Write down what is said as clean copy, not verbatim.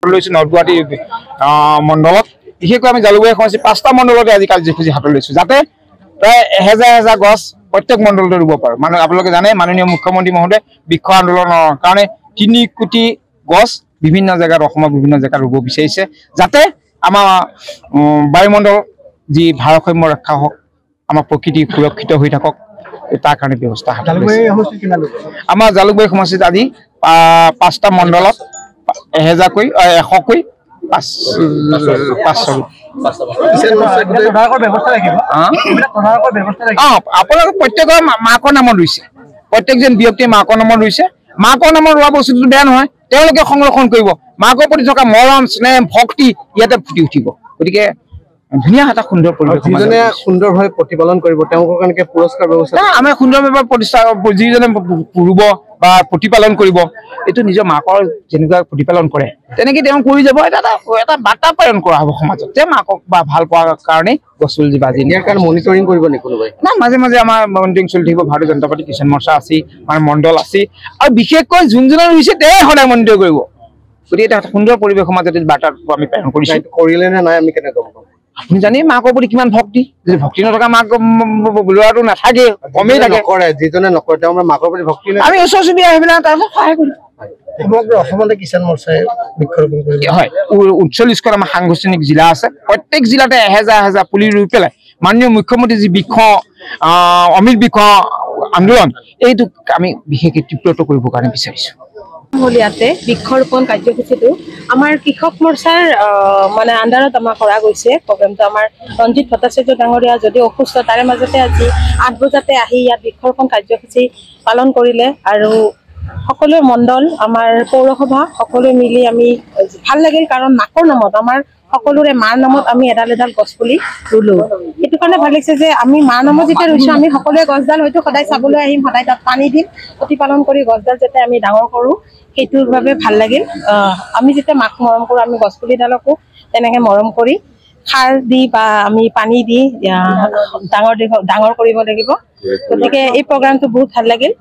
হাতত লৈছো নৰ্থ গুৱাহাটী মণ্ডলত বিশেষকৈ আমি জালুকবাৰী সমষ্টি 5টা মণ্ডলতে আজি কাৰ্যসূচী হাতত লৈছো যাতে প্ৰায় 1000 গছ প্ৰত্যেক মণ্ডলতে ৰুব পাৰো মানে আপোনালোকে জানে মাননীয় মুখ্যমন্ত্ৰী মহোদয় বৃক্ষ আন্দোলনৰ কাৰণে 3 কোটি গছ বিভিন্ন জায়গাত অসমৰ বিভিন্ন জায়গাত ৰুব বিচাৰিছে যাতে আমাৰ বায়ুমণ্ডল যি ভাৰসাম্য ৰক্ষা হওক আমাৰ প্ৰকৃতি সুৰক্ষিত হৈ থাকক তাৰ কাৰণে ব্যৱস্থা আমাৰ জালুকবাৰী সমষ্টিত আজি 5টা মণ্ডলত 1000 কৈ 100 কৈ 500 আপোনালোকে প্ৰত্যেকৰ মাকৰ নামত ৰুইছে প্ৰত্যেকজন ব্যক্তিয়ে মাকৰ নামত ৰুইছে মাকৰ নামত ৰোৱা বস্তুটো বেয়া নহয় তেওঁলোকে সংৰক্ষণ কৰিব মাকৰ প্ৰতি থকা মৰম স্নেহ ভক্তি ইয়াতে ফুটি উঠিব গতিকে ধুনীয়া এটা সুন্দৰ পৰিৱেশ যিজনে সুন্দৰভাৱে প্ৰতিপালন কৰিব তেওঁলোকৰ কাৰণে পুৰস্কাৰ ব্যৱস্থা আমি সুন্দৰভাৱে প্ৰতিষ্ঠা যিজনে ৰুব বা প্ৰতিপালন কৰিব এইটো নিজৰ মাকৰ যেনেকুৱা প্ৰতিপালন কৰে তেনেকৈ তেওঁ কৰি যাব এটা বাৰ্তা প্ৰেৰণ কৰা হ'ব সমাজত যে মাকক বা ভাল পোৱাৰ কাৰণে গছপুলি বাজি ইয়াৰ কাৰণে মনিটৰিং কৰিব নে কোনোবাই না মাজে মাজে আমাৰ মনিটৰিং চলি থাকিব ভাৰতীয় জনতা পাৰ্টি কিষাণ মৰ্চা আছে আমাৰ মণ্ডল আছে আৰু বিশেষকৈ যোনজনে ৰুইছে তেওঁ সদায় মনিটৰ কৰিব গতিকে এটা সুন্দৰ পৰিৱেশ সমাজত বাৰ্তা আমি প্ৰেৰণ কৰিছোঁ কৰিলে নে নাই আমি কেনেকৈ গম পাম আপুনি জানে মাকৰ প্ৰতি কিমান ভক্তি যদি ভক্তি নথকা মাক ল'ৰাটো নাথাকে কমেই থাকে কৰে যিজনে নকৰে তেওঁ মাকৰ প্ৰতি ভক্তি নাই আমি ওচৰ চুবুৰীয়া সেইবিলাক তাৰপৰা সহায় কৰিম সমগ্ৰ অসমতে কিষাণ মৰ্চাই বৃক্ষৰোপণ কৰিব হয় 39খন আমাৰ সাংগঠনিক জিলা আছে প্ৰত্যেক জিলাতে 1000 পুলি ৰুই পেলাই মাননীয় মুখ্যমন্ত্ৰী যি বৃক্ষ অমৃত বৃক্ষ আন্দোলন এইটো আমি বিশেষকৈ তীব্ৰত কৰিবৰ কাৰণে বিচাৰিছোঁ ইয়াতে বৃক্ষৰোপণ কাৰ্যসূচীটো আমাৰ কৃষক মৰ্চাৰ মানে আণ্ডাৰত আমাৰ কৰা গৈছে প্ৰগ্ৰেমটো আমাৰ ৰঞ্জিত ভট্টাচাৰ্য ডাঙৰীয়া যদি অসুস্থ তাৰে মাজতে আজি 8 বজাতে আহি ইয়াত বৃক্ষৰোপণ কাৰ্যসূচী পালন কৰিলে আৰু সকলো মণ্ডল আমাৰ পৌৰসভা সকলো মিলি আমি ভাল লাগিল কাৰণ মাকৰ নামত আমাৰ সকলোৰে মাৰ নামত আমি এডাল গছপুলি ৰুলো সেইটো কাৰণে ভাল লাগিছে যে আমি মাৰ নামত যেতিয়া ৰুইছো আমি সকলোৱে গছডাল হয়তো সদায় চাবলৈ আহিম সদায় তাত পানী দিম প্ৰতিপালন কৰি গছডাল যাতে আমি ডাঙৰ কৰোঁ সেইটোৰ বাবে ভাল লাগিল আমি যেতিয়া মাক মৰম কৰোঁ আমি গছপুলিডালকো তেনেকৈ মৰম কৰি সাৰ দি বা আমি পানী দি ডাঙৰ কৰিব লাগিব গতিকে এই প্ৰগ্ৰামটো বহুত ভাল লাগিল